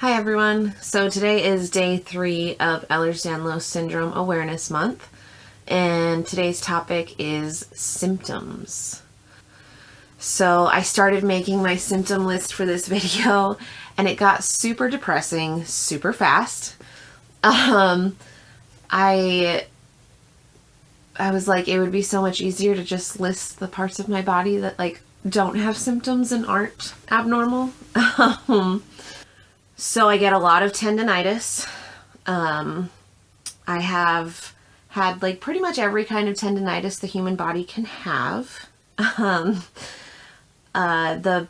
Hi everyone. So today is day 3 of Ehlers-Danlos Syndrome Awareness Month, and today's topic is symptoms. So I started making my symptom list for this video, and it got super depressing super fast. I was like, it would be so much easier to just list the parts of my body that like don't have symptoms and aren't abnormal. So I get a lot of tendonitis. I have had like pretty much every kind of tendonitis the human body can have. The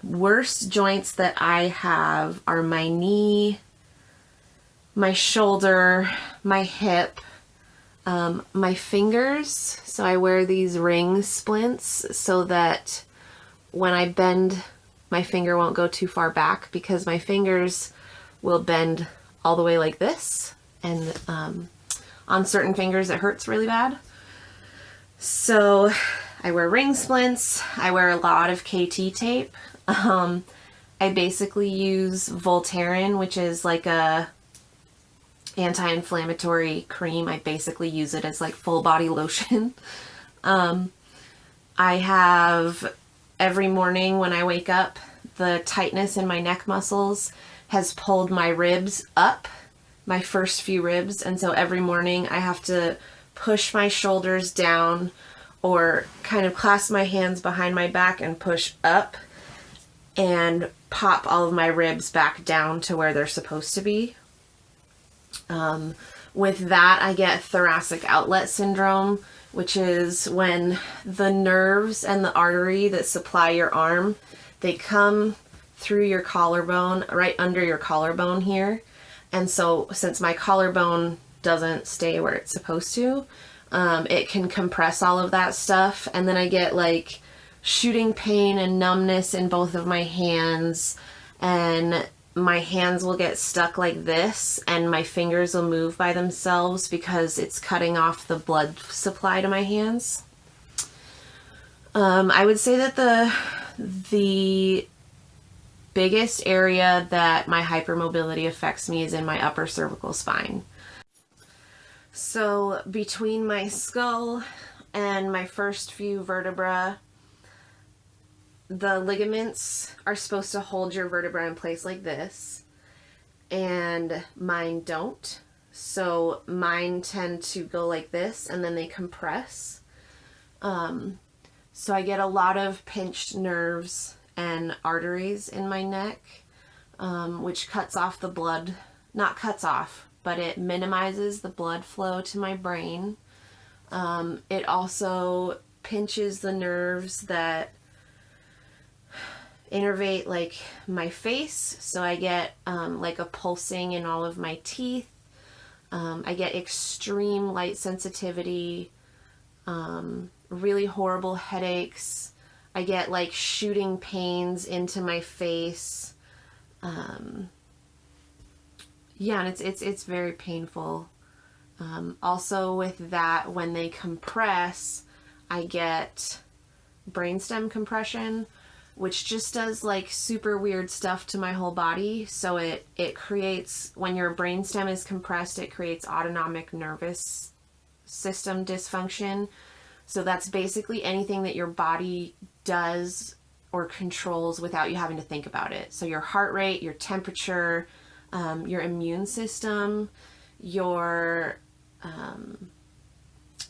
worst joints that I have are my knee, my shoulder, my hip, my fingers. So I wear these ring splints so that when I bend, my finger won't go too far back, because my fingers will bend all the way like this, and on certain fingers it hurts really bad. So I wear ring splints. I wear a lot of KT tape. I basically use Voltaren, which is like a anti-inflammatory cream. I basically use it as like full body lotion. I have, every morning when I wake up, the tightness in my neck muscles has pulled my ribs up, my first few ribs, and so every morning I have to push my shoulders down or kind of clasp my hands behind my back and push up and pop all of my ribs back down to where they're supposed to be. With that, I get thoracic outlet syndrome, which is when the nerves and the artery that supply your arm, they come through your collarbone, right under your collarbone here. And so since my collarbone doesn't stay where it's supposed to, it can compress all of that stuff. And then I get like shooting pain and numbness in both of my hands, and my hands will get stuck like this, and my fingers will move by themselves because it's cutting off the blood supply to my hands. I would say that the biggest area that my hypermobility affects me is in my upper cervical spine. So between my skull and my first few vertebra, the ligaments are supposed to hold your vertebra in place like this, and mine don't. So mine tend to go like this, and then they compress. So I get a lot of pinched nerves and arteries in my neck, which cuts off the blood, not cuts off, but it minimizes the blood flow to my brain. It also pinches the nerves that innervate like my face, so I get like a pulsing in all of my teeth. I get extreme light sensitivity, really horrible headaches. I get like shooting pains into my face. Yeah, and it's very painful. Also with that, when they compress, I get brainstem compression, which just does like super weird stuff to my whole body. So it creates, when your brainstem is compressed, it creates autonomic nervous system dysfunction. So that's basically anything that your body does or controls without you having to think about it. So your heart rate, your temperature, your immune system, your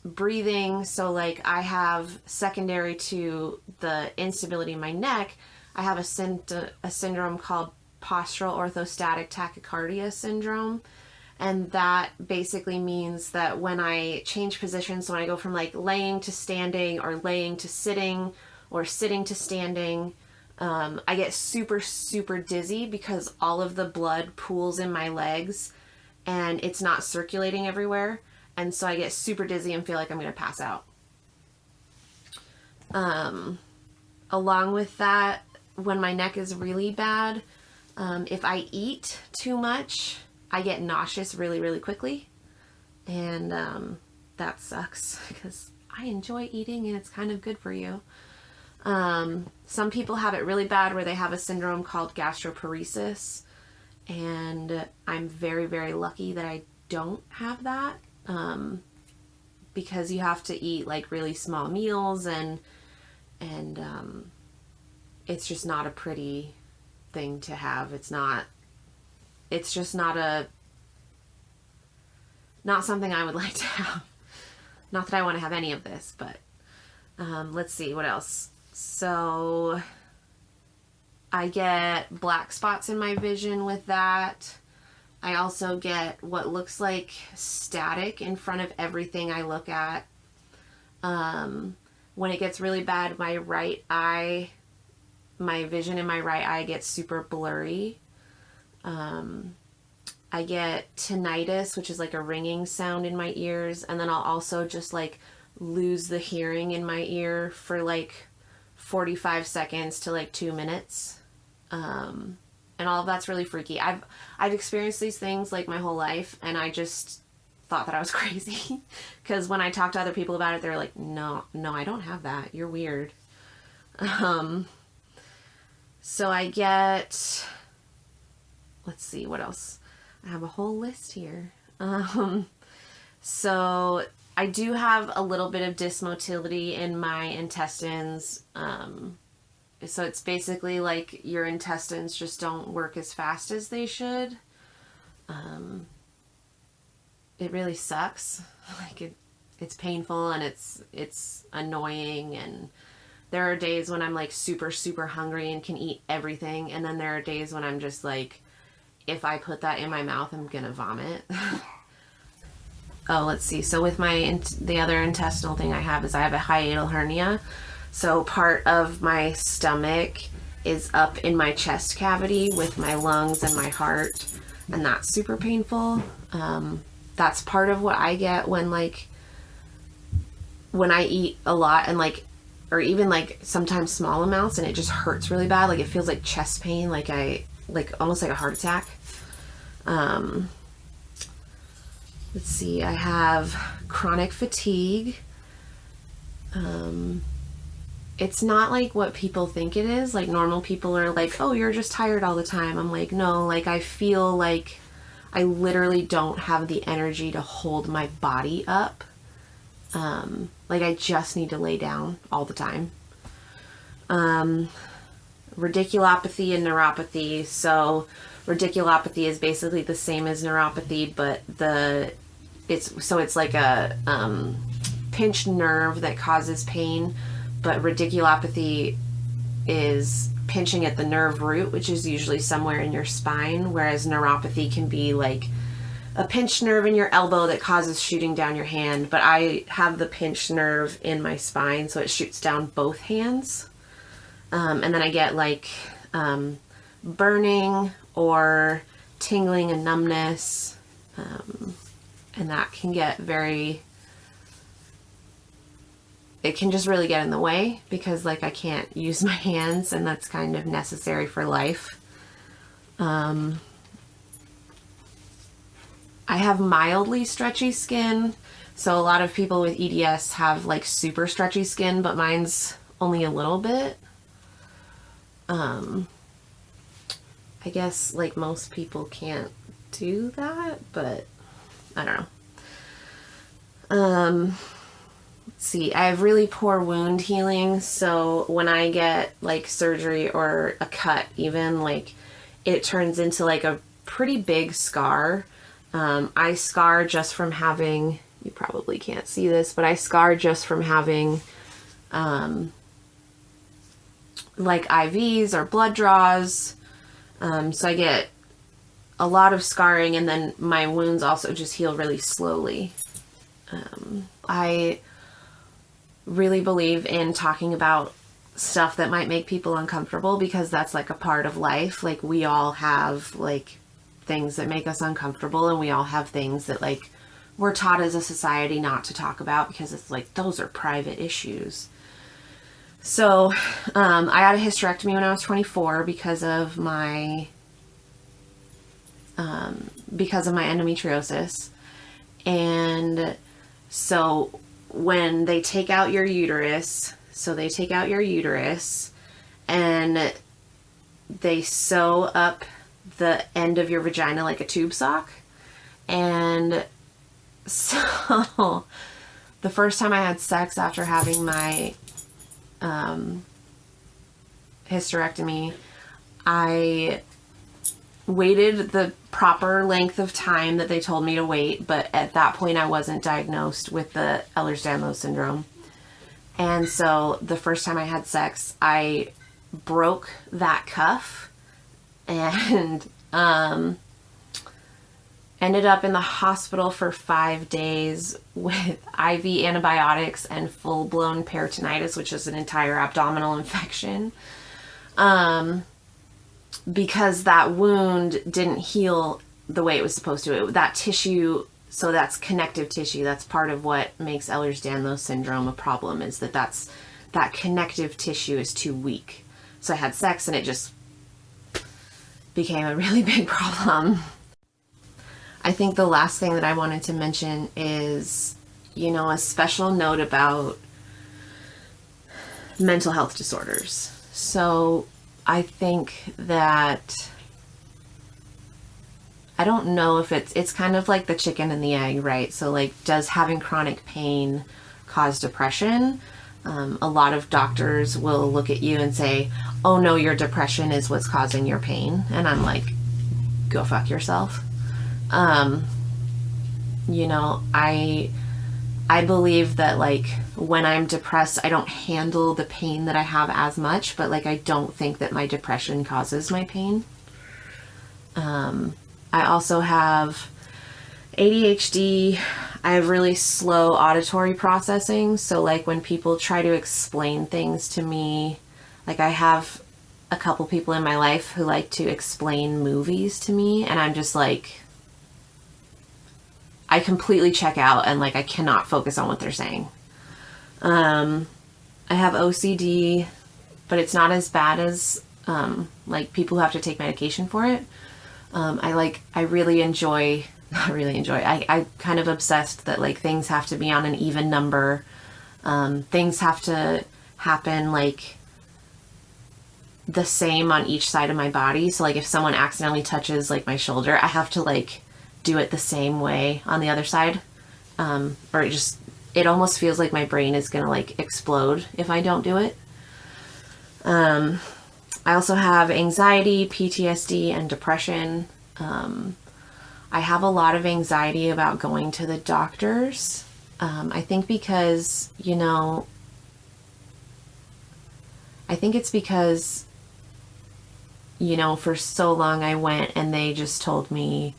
breathing. So like I have, secondary to the instability in my neck, I have a syndrome called postural orthostatic tachycardia syndrome. And that basically means that when I change positions, so when I go from like laying to standing, or laying to sitting, or sitting to standing, I get super, super dizzy because all of the blood pools in my legs and it's not circulating everywhere. And so I get super dizzy and feel like I'm going to pass out. Along with that, when my neck is really bad, if I eat too much, I get nauseous really, really quickly. And that sucks because I enjoy eating and it's kind of good for you. Some people have it really bad where they have a syndrome called gastroparesis, And I'm very, very lucky that I don't have that, because you have to eat like really small meals, and it's just not a pretty thing to have. It's just not something I would like to have. Not that I want to have any of this, but let's see what else. So I get black spots in my vision with that. I also get what looks like static in front of everything I look at. When it gets really bad, my vision in my right eye gets super blurry. I get tinnitus, which is like a ringing sound in my ears, and then I'll also just like lose the hearing in my ear for like 45 seconds to like 2 minutes. And all of that's really freaky. I've experienced these things like my whole life, and I just thought that I was crazy, because when I talk to other people about it, they're like, no, I don't have that. You're weird. So I get, let's see, what else? I have a whole list here. So I do have a little bit of dysmotility in my intestines. So it's basically like your intestines just don't work as fast as they should. It really sucks. Like it's painful, and it's annoying, and there are days when I'm like super, super hungry and can eat everything, and then there are days when I'm just like, if I put that in my mouth, I'm gonna vomit. Oh, let's see. So with the other intestinal thing I have is I have a hiatal hernia. So part of my stomach is up in my chest cavity with my lungs and my heart, and that's super painful. That's part of what I get when I eat a lot, and like, or even like sometimes small amounts, and it just hurts really bad. Like it feels like chest pain, like almost like a heart attack. Let's see, I have chronic fatigue. It's not like what people think it is. Like normal people are like, oh, you're just tired all the time. I'm like, no, like I feel like I literally don't have the energy to hold my body up. Like I just need to lay down all the time. Radiculopathy and neuropathy. So radiculopathy is basically the same as neuropathy, but it's like a pinched nerve that causes pain, but radiculopathy is pinching at the nerve root, which is usually somewhere in your spine, whereas neuropathy can be like a pinched nerve in your elbow that causes shooting down your hand. But I have the pinched nerve in my spine, so it shoots down both hands. And then I get like burning or tingling and numbness, and that can get it can just really get in the way, because like I can't use my hands, and that's kind of necessary for life. I have mildly stretchy skin. So a lot of people with EDS have like super stretchy skin, but mine's only a little bit. I guess like most people can't do that, but I don't know. Let's see, I have really poor wound healing. So when I get like surgery or a cut, even, like it turns into like a pretty big scar. I scar just from having, you probably can't see this, but I scar just from having like IVs or blood draws. So I get a lot of scarring, and then my wounds also just heal really slowly. I really believe in talking about stuff that might make people uncomfortable, because that's like a part of life. Like we all have like things that make us uncomfortable, and we all have things that like we're taught as a society not to talk about, because it's like those are private issues. So I had a hysterectomy when I was 24 because of my endometriosis. And so when they take out your uterus, and they sew up the end of your vagina like a tube sock. And so the first time I had sex after having my hysterectomy, I waited the proper length of time that they told me to wait, but at that point I wasn't diagnosed with the Ehlers-Danlos syndrome. And so the first time I had sex, I broke that cuff and ended up in the hospital for 5 days with IV antibiotics and full-blown peritonitis, which is an entire abdominal infection. Because that wound didn't heal the way it was supposed to. That tissue, so that's connective tissue. That's part of what makes Ehlers-Danlos syndrome a problem, is that connective tissue is too weak. So I had sex and it just became a really big problem. I think the last thing that I wanted to mention is, a special note about mental health disorders. So I think that, I don't know if it's kind of like the chicken and the egg, right? So like, does having chronic pain cause depression? A lot of doctors will look at you and say, oh no, your depression is what's causing your pain. And I'm like, go fuck yourself. I believe that like when I'm depressed, I don't handle the pain that I have as much, but like I don't think that my depression causes my pain. I also have ADHD. I have really slow auditory processing. So like when people try to explain things to me, like I have a couple people in my life who like to explain movies to me, and I'm just like, I completely check out and like I cannot focus on what they're saying. I have OCD, but it's not as bad as like people who have to take medication for it. I really enjoy, I kind of obsessed that like things have to be on an even number. Things have to happen like the same on each side of my body. So like if someone accidentally touches like my shoulder, I have to like do it the same way on the other side. Or it almost feels like my brain is gonna like explode if I don't do it. I also have anxiety, PTSD, and depression. I have a lot of anxiety about going to the doctors. I think because, I think it's because, for so long I went and they just told me,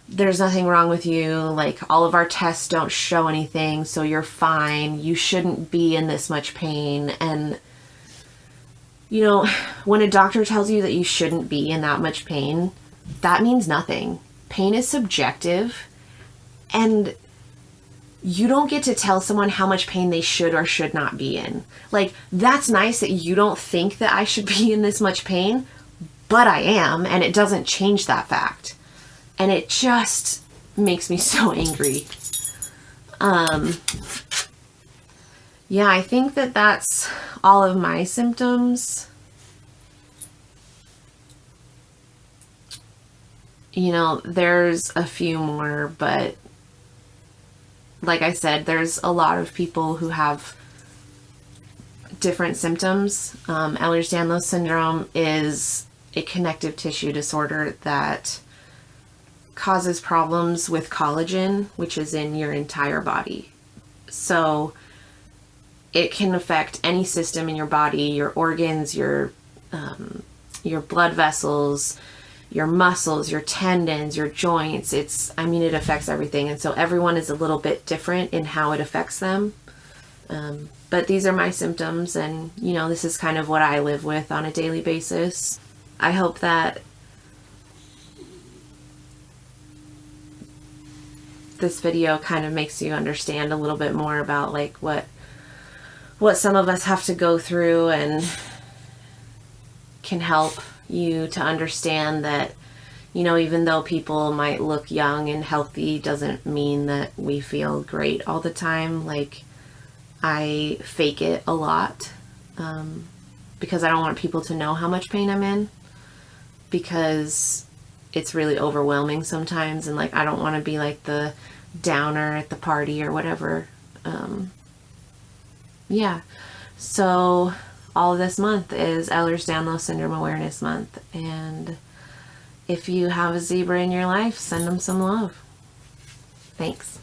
there's nothing wrong with you. Like all of our tests don't show anything, so you're fine. You shouldn't be in this much pain. And, when a doctor tells you that you shouldn't be in that much pain, that means nothing. Pain is subjective, and you don't get to tell someone how much pain they should or should not be in. Like, that's nice that you don't think that I should be in this much pain, but I am, and it doesn't change that fact. And it just makes me so angry. Yeah, I think that that's all of my symptoms. There's a few more, but like I said, there's a lot of people who have different symptoms. Ehlers-Danlos syndrome is a connective tissue disorder that causes problems with collagen, which is in your entire body. So it can affect any system in your body, your organs, your blood vessels, your muscles, your tendons, your joints. It affects everything. And so everyone is a little bit different in how it affects them. But these are my symptoms, and, this is kind of what I live with on a daily basis. I hope that this video kind of makes you understand a little bit more about like what some of us have to go through, and can help you to understand that, even though people might look young and healthy, doesn't mean that we feel great all the time. Like, I fake it a lot because I don't want people to know how much pain I'm in. because it's really overwhelming sometimes, and like I don't want to be like the downer at the party or whatever. Yeah, so all of this month is Ehlers-Danlos Syndrome Awareness Month, and if you have a zebra in your life, send them some love. Thanks.